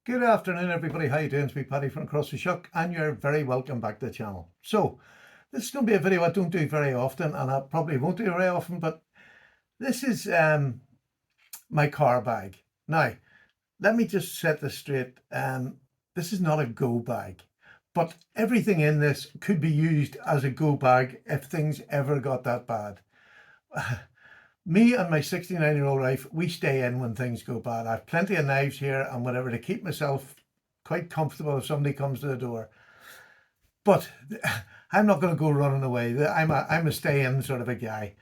Good afternoon, everybody. How you doing? It's me, Paddy from Across the Shuck, and you're very welcome back to the channel. So, this is going to be a video I don't do very often, and I probably won't do very often, but this is my car bag. Now, let me just set this straight. This is not a go bag, but everything in this could be used as a go bag if things ever got that bad. Me and my 69-year-old wife, we stay in when things go bad. I have plenty of knives here and whatever to keep myself quite comfortable if somebody comes to the door. But I'm not going to go running away. I'm a stay-in sort of a guy.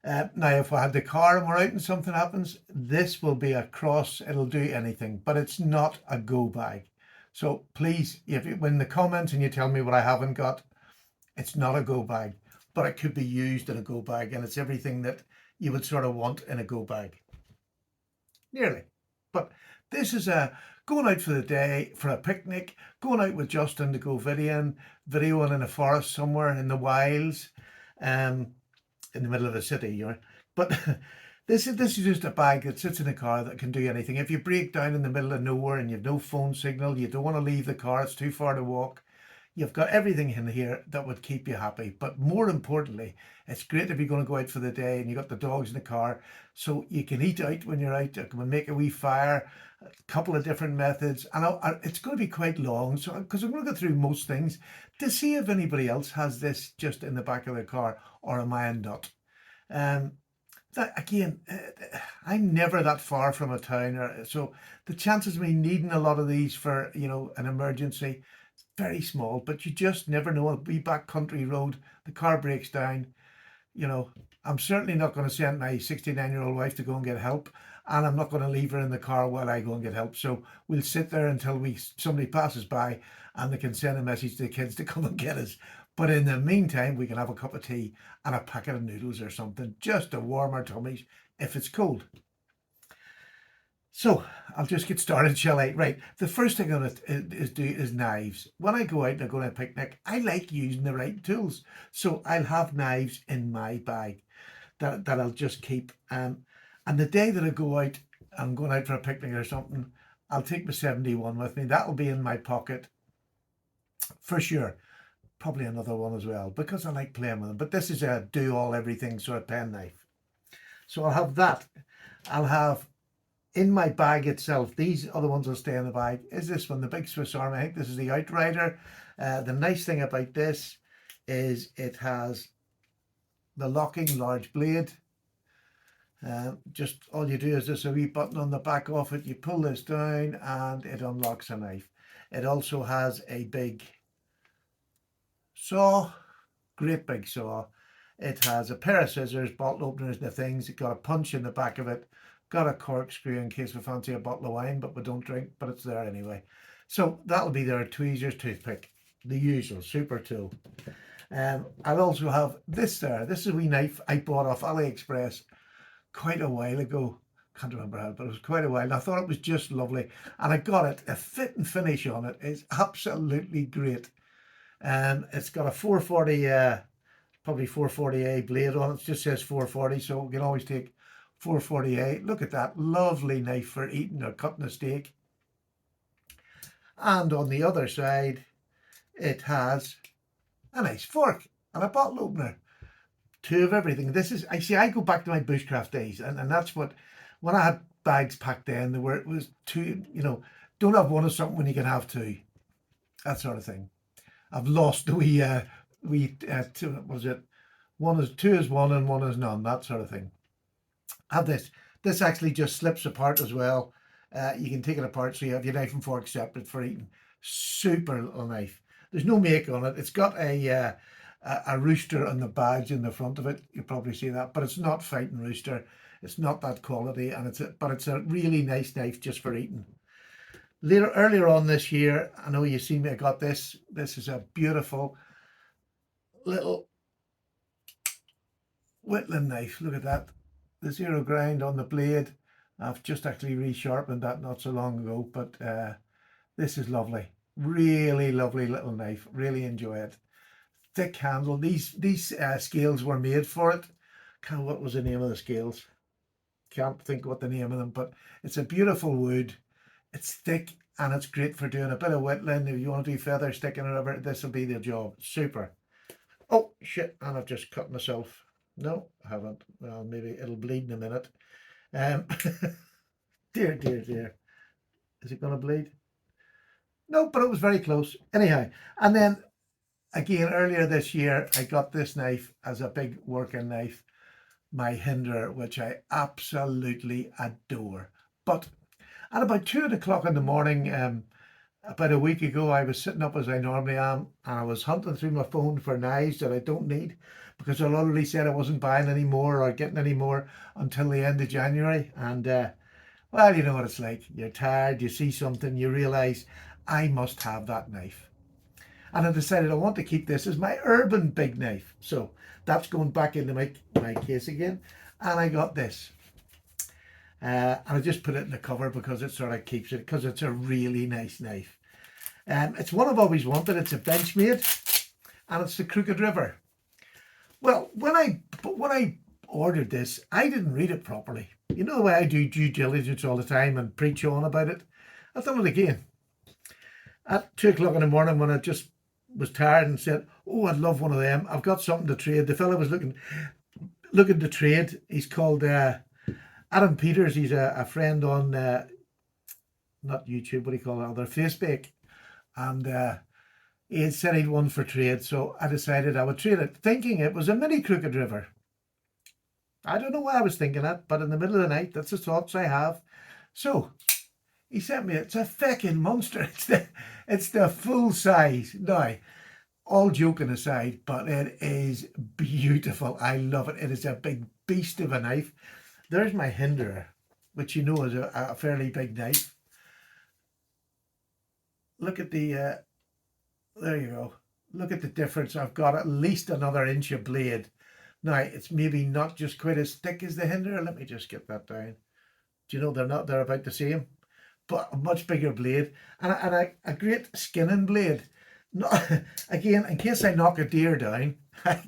Now, if I had the car and we're out and something happens, this will be a cross. It'll do anything, but it's not a go bag. So please, when the comments and you tell me what I haven't got, it's not a go bag, but it could be used in a go bag, and it's everything that you would sort of want in a go bag. Nearly. But this is a going out for the day, for a picnic, going out with Justin to go videoing in a forest somewhere in the wilds, in the middle of the city, But this is just a bag that sits in a car that can do anything. If you break down in the middle of nowhere and you've no phone signal, you don't want to leave the car, it's too far to walk, you've got everything in here that would keep you happy. But more importantly, it's great if you're going to go out for the day and you've got the dogs in the car, so you can eat out when you're out. You can make a wee fire, a couple of different methods. And it's going to be quite long, so because I'm going to go through most things to see if anybody else has this just in the back of their car, or am I a nut? Again, I'm never that far from a town, so the chances of me needing a lot of these for an emergency, very small. But you just never know. A wee back country road, the car breaks down. I'm certainly not going to send my 69-year-old wife to go and get help, and I'm not going to leave her in the car while I go and get help. So we'll sit there until somebody passes by and they can send a message to the kids to come and get us. But in the meantime, we can have a cup of tea and a packet of noodles or something just to warm our tummies if it's cold. So I'll just get started, shall I? Right. The first thing I'm going to do is knives. When I go out and I go on a picnic, I like using the right tools. So I'll have knives in my bag that I'll just keep. And the day that I go out, I'm going out for a picnic or something, I'll take my 71 with me. That'll be in my pocket for sure. Probably another one as well, because I like playing with them. But this is a do all everything sort of pen knife. So I'll have that. I'll have in my bag itself, these other ones will stay in the bag, is this one, the big Swiss Army. I think this is the Outrider. The nice thing about this is it has the locking large blade. Just all you do is there's a wee button on the back of it. You pull this down and it unlocks a knife. It also has a big saw, great big saw. It has a pair of scissors, bottle openers and the things. It got a punch in the back of it. Got a corkscrew in case we fancy a bottle of wine, but we don't drink, but it's there anyway. So that'll be there, tweezers, toothpick, the usual super tool. I'll also have this there. This is a wee knife I bought off AliExpress quite a while ago. Can't remember how, but it was quite a while. I thought it was just lovely, and I got it. A fit and finish on it is absolutely great. It's got a 440, probably 440A blade on it. It just says 440, so we can always take 440A. Look at that lovely knife for eating or cutting a steak. And on the other side, it has a nice fork and a bottle opener. Two of everything. This is, I go back to my bushcraft days, and that's what, when I had bags packed in, it was two, don't have one of something when you can have two. That sort of thing. I've lost the two, was it? Two is one and one is none, that sort of thing. Have this. This actually just slips apart as well. You can take it apart so you have your knife and fork separate for eating. Super little knife. There's no make on it. It's got a rooster on the badge in the front of it. You'll probably see that, but it's not fighting rooster. It's not that quality, and it's a really nice knife just for eating. Earlier on this year, I know you've seen me, I got this. This is a beautiful little whittling knife. Look at that. The zero grind on the blade. I've just actually resharpened that not so long ago, but this is lovely. Really lovely little knife. Really enjoy it. Thick handle. These scales were made for it. What was the name of the scales? Can't think what the name of them, but it's a beautiful wood. It's thick and it's great for doing a bit of whittling. If you want to do feather sticking or whatever, this will be the job. Super. Oh shit, and I've just cut myself. No, I haven't. Well, maybe it'll bleed in a minute. Um, dear, dear, dear. Is it going to bleed? No, but it was very close. Anyhow, and then again, earlier this year, I got this knife as a big working knife, my Hinder, which I absolutely adore. But at about 2 o'clock in the morning, about a week ago, I was sitting up as I normally am, and I was hunting through my phone for knives that I don't need because I already said I wasn't buying any more or getting any more until the end of January. And well, you know what it's like. You're tired, you see something, you realise I must have that knife. And I decided I want to keep this as my urban big knife. So that's going back into my case again. And I got this. And I just put it in the cover because it sort of keeps it, because it's a really nice knife. It's one I've always wanted. It's a Benchmade, and it's the Crooked River. Well, when I ordered this, I didn't read it properly. You know the way I do due diligence all the time and preach on about it? I've done it again. At 2 o'clock in the morning, when I just was tired and said, oh, I'd love one of them. I've got something to trade. The fellow was looking to trade. He's called Adam Peters. He's a friend on, not YouTube, what do you call it, other Facebook. And he had said he'd one for trade. So I decided I would trade it, thinking it was a mini Crooked River. I don't know why I was thinking that, but in the middle of the night, that's the thoughts I have. So he sent me, it's a feckin' monster. It's the full size. Now, all joking aside, but it is beautiful. I love it. It is a big beast of a knife. There's my Hinder, which you know is a fairly big knife. Look at the, there you go. Look at the difference. I've got at least another inch of blade. Now, it's maybe not just quite as thick as the Hinder. Let me just get that down. Do you know they're about the same? But a much bigger blade and a great skinning blade. No, again, in case I knock a deer down, I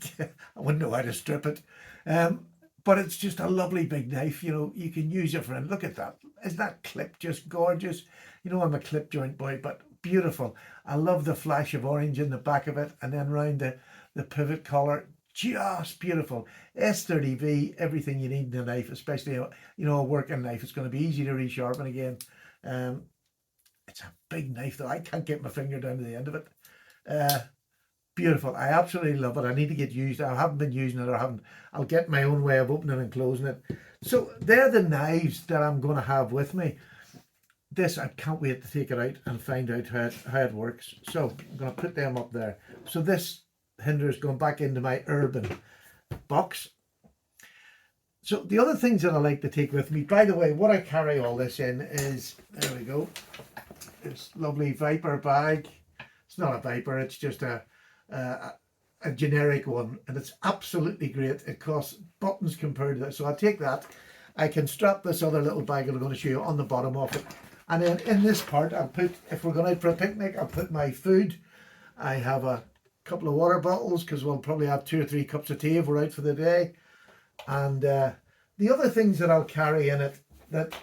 wouldn't know how to strip it. But it's just a lovely big knife. You know, you can use it for it. Look at that. Isn't that clip just gorgeous? You know, I'm a clip joint boy, but beautiful. I love the flash of orange in the back of it and then round the pivot collar. Just beautiful. S30V, everything you need in a knife, especially, you know, a working knife. It's going to be easy to resharpen again. It's a big knife though. I can't get my finger down to the end of it. Beautiful. I absolutely love it. I need to get used. I haven't been using it, or haven't. I'll get my own way of opening and closing it. So they're the knives that I'm going to have with me. This, I can't wait to take it out and find out how it works. So I'm going to put them up there. So this Hinder is going back into my urban box. So the other things that I like to take with me, by the way, what I carry all this in is, there we go, this lovely Viper bag. It's not a Viper, it's just a generic one, and it's absolutely great. It costs buttons compared to that. So I'll take that. I can strap this other little bag that I'm going to show you on the bottom of it. And then in this part, I'll put, if we're going out for a picnic, I'll put my food. I have a couple of water bottles because we'll probably have 2 or 3 cups of tea if we're out for the day. And the other things that I'll carry in it that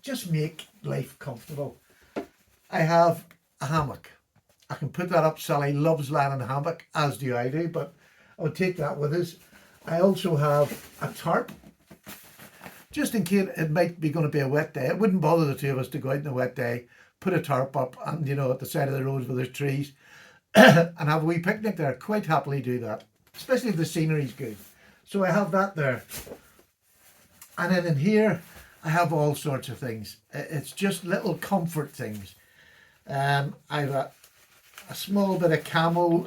just make life comfortable. I have a hammock. I can put that up. Sally loves lying in a hammock, as do I do, but I'll take that with us. I also have a tarp, just in case it might be going to be a wet day. It wouldn't bother the two of us to go out on a wet day, put a tarp up and, you know, at the side of the road where there's trees and have a wee picnic there. Quite happily do that, especially if the scenery's good. So I have that there. And then in here, I have all sorts of things. It's just little comfort things. I have a small bit of camo,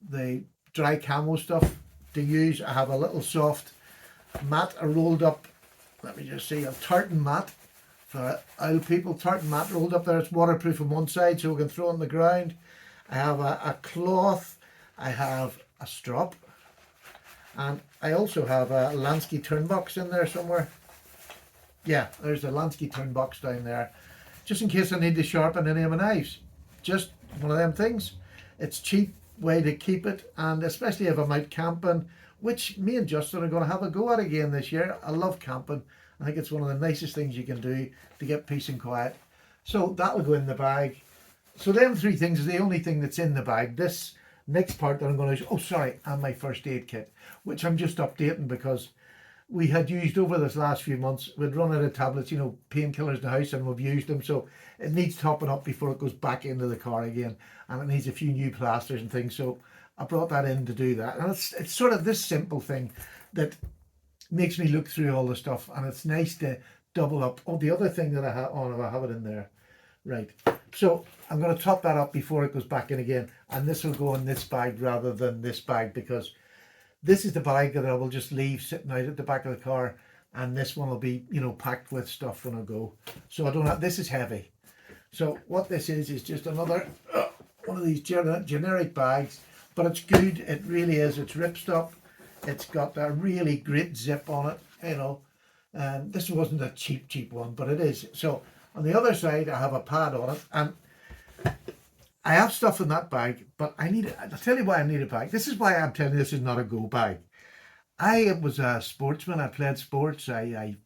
the dry camo stuff to use. I have a little soft mat, a rolled up, let me just see, a tartan mat for oil people. Tartan mat rolled up there. It's waterproof on one side so we can throw it on the ground. I have a cloth. I have a strop. And I also have a Lansky turn box in there somewhere. Yeah, there's a Lansky turn box down there, just in case I need to sharpen any of my knives. Just one of them things. It's cheap way to keep it, and especially if I'm out camping, which me and Justin are going to have a go at again this year. I love camping. I think it's one of the nicest things you can do to get peace and quiet. So that'll go in the bag. So them three things is the only thing that's in the bag. This next part that I'm going to, oh sorry, and my first aid kit, which I'm just updating because we had used over this last few months, we'd run out of tablets, you know, painkillers in the house, and we've used them, so it needs topping up before it goes back into the car again, and it needs a few new plasters and things, so I brought that in to do that. And it's sort of this simple thing that makes me look through all the stuff, and it's nice to double up. Oh, the other thing that I have on, I have it in there. Right, so I'm going to top that up before it goes back in again, and this will go in this bag rather than this bag, because this is the bag that I will just leave sitting out at the back of the car, and this one will be, you know, packed with stuff when I go. So I don't have, this is heavy. So what this is just another one of these generic bags, but it's good. It really is. It's ripstop. It's got a really great zip on it, you know. And this wasn't a cheap one, but it is. So on the other side, I have a pad on it, and I have stuff in that bag, but I need it. I'll tell you why I need a bag. This is why I'm telling you this is not a go bag. I was a sportsman. I played sports. I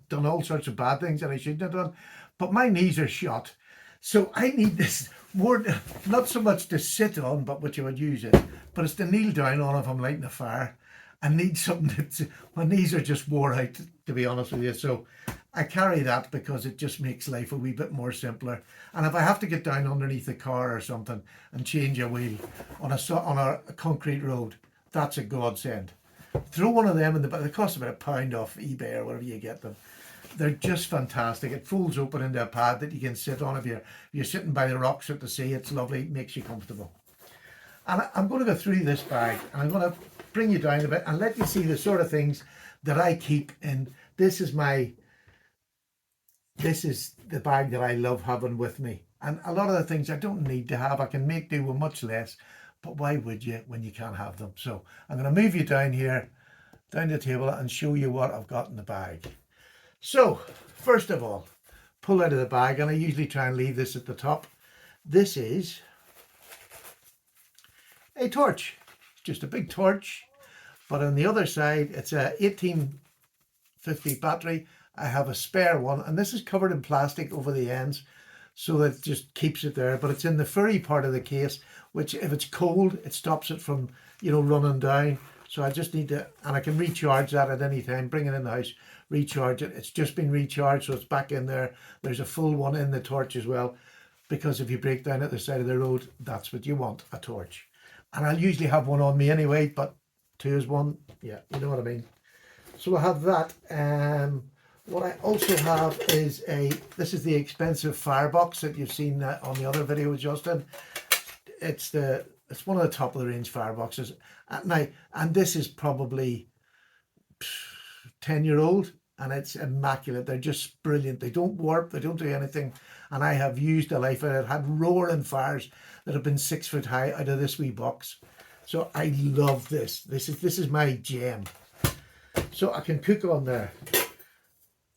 done all sorts of bad things that I shouldn't have done, but my knees are shot. So I need this more, not so much to sit on, but what you would use it, but it's to kneel down on if I'm lighting a fire. I need something that's, my knees are just wore out, to be honest with you. So I carry that because it just makes life a wee bit more simpler. And if I have to get down underneath the car or something and change a wheel on a concrete road, that's a godsend. Throw one of them in the bag. They cost about £1 off eBay or wherever you get them. They're just fantastic. It folds open into a pad that you can sit on. If you're sitting by the rocks at the sea, it's lovely. It makes you comfortable. And I'm going to go through this bag, and I'm going to bring you down a bit and let you see the sort of things that I keep in. This is the bag that I love having with me. And a lot of the things I don't need to have. I can make do with much less. But why would you when you can't have them? So I'm going to move you down here, down the table, and show you what I've got in the bag. So first of all, pull out of the bag, and I usually try and leave this at the top. This is a torch. It's just a big torch, but on the other side it's a 1850 battery. I have a spare one, and this is covered in plastic over the ends, so that it just keeps it there, but it's in the furry part of the case, which if it's cold, it stops it from, you know, running down. So I just need to, and I can recharge that at any time, bring it in the house, recharge it. It's just been recharged, so it's back in there. There's a full one in the torch as well, because if you break down at the side of the road, that's what you want, a torch. And I'll usually have one on me anyway, but two is one, yeah, you know what I mean. So I have that. What I also have is this is the expensive firebox that you've seen on the other video with Justin. It's one of the top of the range fireboxes. And this is probably 10-year-old, and it's immaculate. They're just brilliant. They don't warp, they don't do anything. And I have used the life of it. I've had roaring fires that have been 6 foot high out of this wee box. So I love this. This is my gem. So I can cook on there.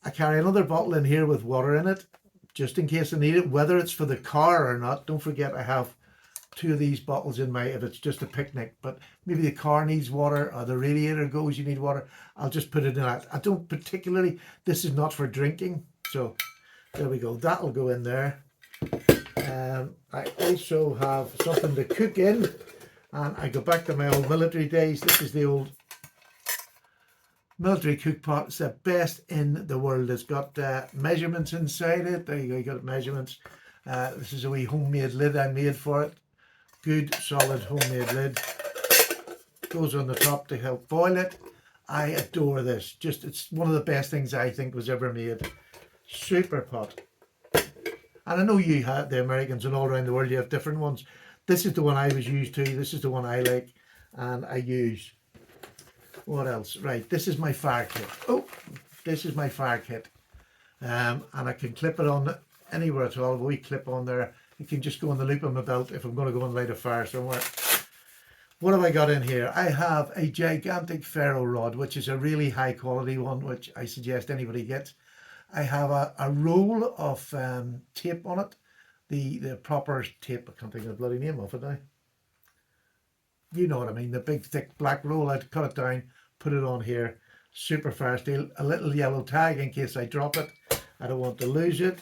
I carry another bottle in here with water in it, just in case I need it, whether it's for the car or not. Don't forget I have 2 of these bottles in if it's just a picnic, but maybe the car needs water or the radiator goes, you need water, I'll just put it in that. I don't particularly, this is not for drinking, so there we go, that'll go in there. I also have something to cook in, and I go back to my old military days. This is the old military cook pot. It's the best in the world. It's got measurements inside it. There you go, you got measurements. This is a wee homemade lid I made for it. Good solid homemade lid. Goes on the top to help boil it. I adore this. Just, it's one of the best things I think was ever made. Super pot. And I know you have, the Americans and all around the world, you have different ones. This is the one I was used to. This is the one I like and I use. What else? Right, this is my fire kit. Oh, this is my fire kit. And I can clip it on anywhere at all. A wee clip on there. It can just go on the loop of my belt if I'm going to go and light a fire somewhere. What have I got in here? I have a gigantic ferro rod, which is a really high quality one, which I suggest anybody gets. I have a roll of tape on it. The proper tape, I can't think of the bloody name of it now. You know what I mean, the big thick black roll. I'd cut it down, put it on here, super fire steel, a little yellow tag in case I drop it. I don't want to lose it.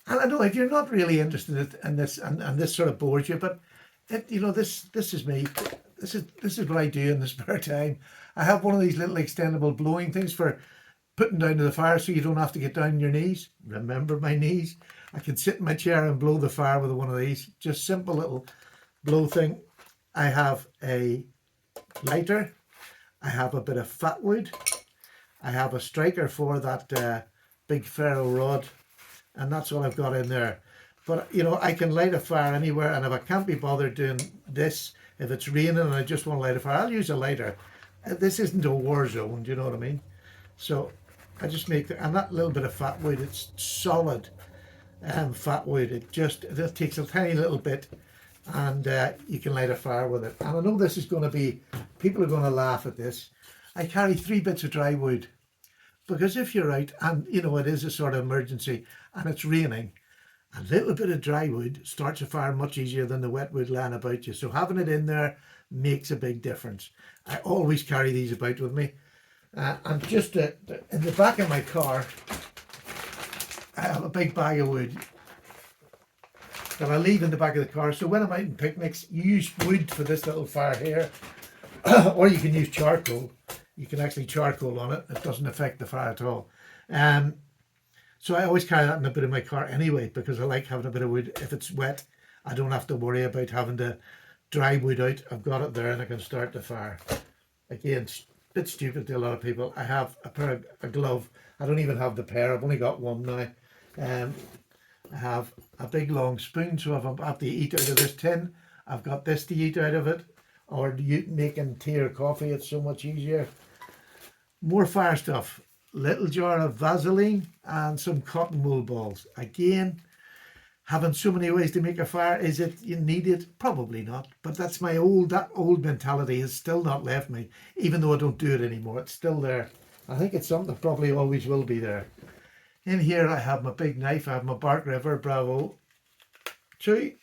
And I know if you're not really interested in this, and this sort of bores you, but this is me. This is what I do in the spare time. I have one of these little extendable blowing things for putting down to the fire, so you don't have to get down on your knees. Remember my knees. I can sit in my chair and blow the fire with one of these. Just simple little blow thing. I have a lighter. I have a bit of fat wood. I have a striker for that big ferro rod, and that's all I've got in there. But I can light a fire anywhere, and if I can't be bothered doing this, if it's raining and I just want to light a fire, I'll use a lighter. This isn't a war zone, do you know what I mean? So I just make and that little bit of fat wood, it's solid fat wood. It takes a tiny little bit, and you can light a fire with it. And I know this is going to be, people are going to laugh at this. I carry 3 bits of dry wood, because if you're out and it is a sort of emergency and it's raining, a little bit of dry wood starts a fire much easier than the wet wood lying about you. So having it in there makes a big difference. I always carry these about with me. And just in the back of my car, I have a big bag of wood that I leave in the back of the car. So when I'm out in picnics, you use wood for this little fire here, or you can use charcoal. You can actually charcoal on it. It doesn't affect the fire at all. So I always carry that in a bit of my car anyway, because I like having a bit of wood. If it's wet, I don't have to worry about having to dry wood out. I've got it there and I can start the fire. Again, it's a bit stupid to a lot of people. I have a glove. I don't even have the pair. I've only got one now. I have a big long spoon, so if I have to eat out of this tin, I've got this to eat out of it. Or making tea or coffee, it's so much easier. More fire stuff. Little jar of Vaseline and some cotton wool balls. Again, having so many ways to make a fire, is it you need it? Probably not. But that's that old mentality has still not left me, even though I don't do it anymore. It's still there. I think it's something that probably always will be there. In here I have my big knife. I have my Bark River Bravo 2.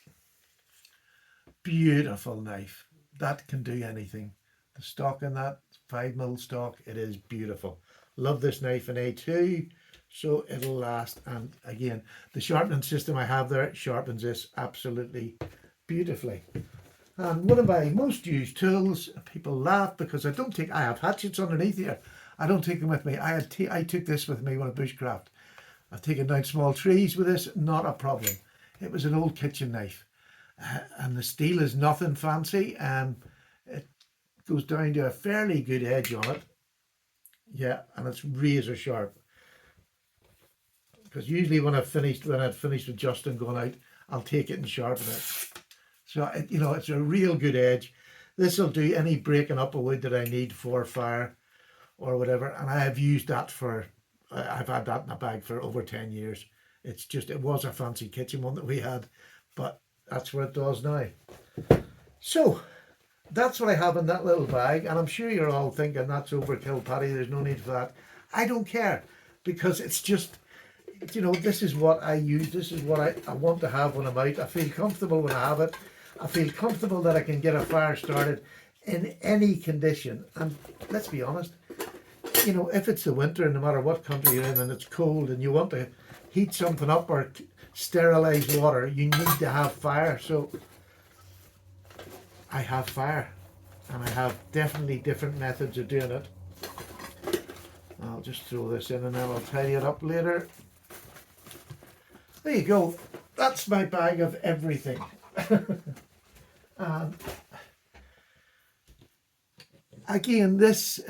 Beautiful knife. That can do anything. The stock in that 5mm stock, it is beautiful. Love this knife in A2, so it'll last. And again, the sharpening system I have there sharpens this absolutely beautifully. And one of my most used tools, people laugh because I have hatchets underneath here. I don't take them with me. I took this with me when I bushcraft. I've taken down small trees with this, not a problem. It was an old kitchen knife. And the steel is nothing fancy. It goes down to a fairly good edge on it. Yeah, and it's razor sharp. Because usually when I'd finished with Justin going out, I'll take it and sharpen it. So it's a real good edge. This will do any breaking up of wood that I need for fire or whatever. And I have used that I've had that in a bag for over 10 years. It was a fancy kitchen one that we had, but that's what it does now. So that's what I have in that little bag, and I'm sure you're all thinking that's overkill, Paddy, there's no need for that. I don't care, because it's just, this is what I use, this is what I want to have when I'm out. I feel comfortable when I have it. I feel comfortable that I can get a fire started in any condition. And let's be honest, if it's the winter, no matter what country you're in and it's cold and you want to heat something up or sterilize water, you need to have fire. So I have fire, and I have definitely different methods of doing it. I'll just throw this in and then I'll tidy it up later. There you go. That's my bag of everything. And again, this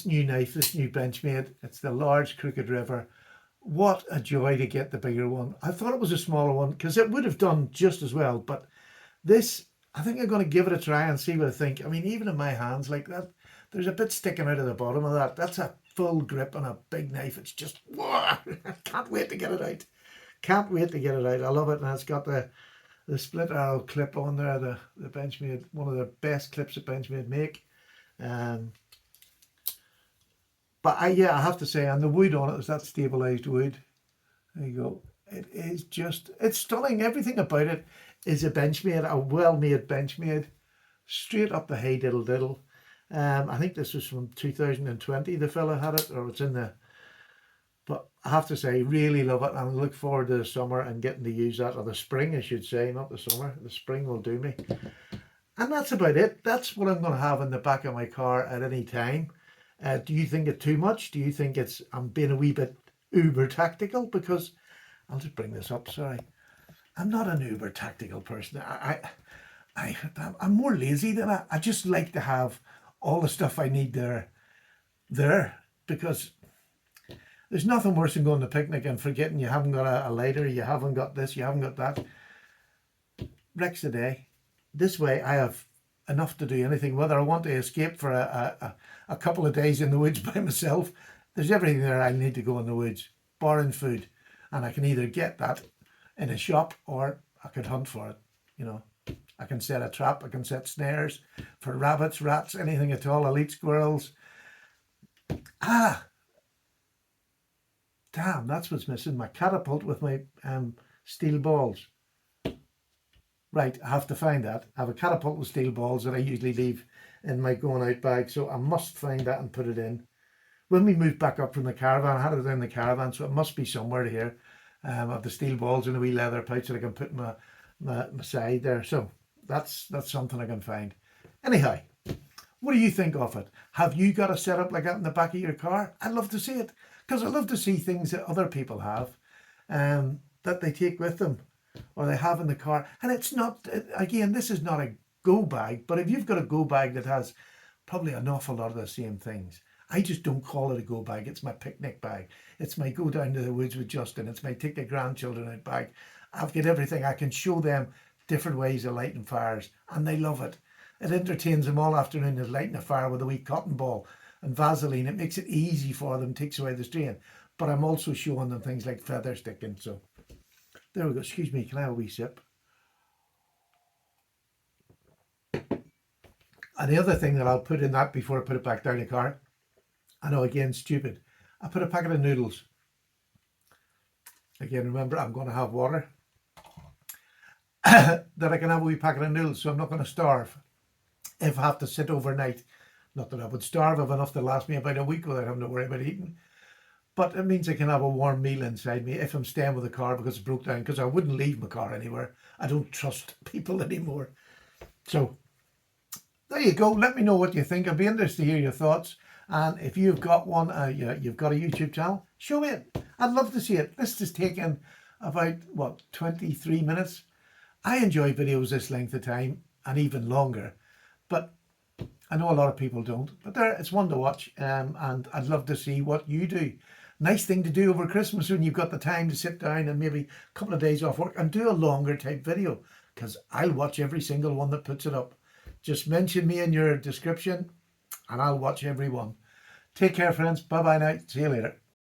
new knife, this new Benchmade, it's the large Crooked River. What a joy to get the bigger one. I thought it was a smaller one because it would have done just as well, but this, I think I'm going to give it a try and see what I think. I mean, even in my hands like that, there's a bit sticking out of the bottom of that. That's a full grip on a big knife. It's just, whoa, I can't wait to get it out. Can't wait to get it out. I love it. And it's got the split arrow clip on there, the Benchmade, one of the best clips that Benchmade make. But I have to say, and the wood on it is that stabilized wood. There you go. It is just, it's stunning. Everything about it is a Benchmade, a well-made Benchmade, straight up the hey diddle diddle. I think this was from 2020. The fella had it, or it's in the. But I have to say, really love it, and I look forward to the summer and getting to use that, or the spring, I should say, not the summer. The spring will do me. And that's about it. That's what I'm going to have in the back of my car at any time. Do you think it's too much? Do you think I'm being a wee bit uber tactical? Because I'll just bring this up. Sorry, I'm not an uber tactical person. I'm more lazy than I just like to have all the stuff I need there, because there's nothing worse than going to picnic and forgetting you haven't got a lighter, you haven't got this, you haven't got that. Wrecks the day. This way I have enough to do anything, whether I want to escape for a couple of days in the woods by myself. There's everything there I need to go in the woods, barring food. And I can either get that in a shop or I could hunt for it. You know, I can set a trap, I can set snares for rabbits, rats, anything at all, elite squirrels. Damn, that's what's missing. My catapult with my steel balls. Right, I have to find that. I have a catapult with steel balls that I usually leave in my going out bag, so I must find that and put it in. When we moved back up from the caravan, I had it in the caravan, so it must be somewhere here. I have the steel balls in a wee leather pouch that I can put in my side there. So that's something I can find. Anyhow, what do you think of it? Have you got a setup like that in the back of your car? I'd love to see it, because I love to see things that other people have that they take with them or they have in the car. And it's not, again, this is not a go bag, but if you've got a go bag that has probably an awful lot of the same things, I just don't call it a go bag. It's my picnic bag. It's my go down to the woods with Justin. It's my take the grandchildren out bag. I've got everything. I can show them different ways of lighting fires, and they love it. It entertains them all afternoon as lighting a fire with a wee cotton ball and Vaseline. It makes it easy for them, takes away the strain. But I'm also showing them things like feather sticking. So there we go. Excuse me, can I have a wee sip? And the other thing that I'll put in that before I put it back down the car, I know, again, stupid, I put a packet of noodles. Again, remember, I'm going to have water. That I can have a wee packet of noodles, so I'm not going to starve if I have to sit overnight. Not that I would starve, I've enough to last me about a week without having to worry about eating. But it means I can have a warm meal inside me if I'm staying with the car because it's broke down, because I wouldn't leave my car anywhere. I don't trust people anymore. So there you go. Let me know what you think. I'd be interested to hear your thoughts. And if you've got one, you've got a YouTube channel, show me it. I'd love to see it. This has taken about, 23 minutes. I enjoy videos this length of time and even longer. But I know a lot of people don't. But it's one to watch. And I'd love to see what you do. Nice thing to do over Christmas when you've got the time to sit down and maybe a couple of days off work and do a longer type video. Because I'll watch every single one that puts it up. Just mention me in your description and I'll watch every one. Take care, friends. Bye-bye now. See you later.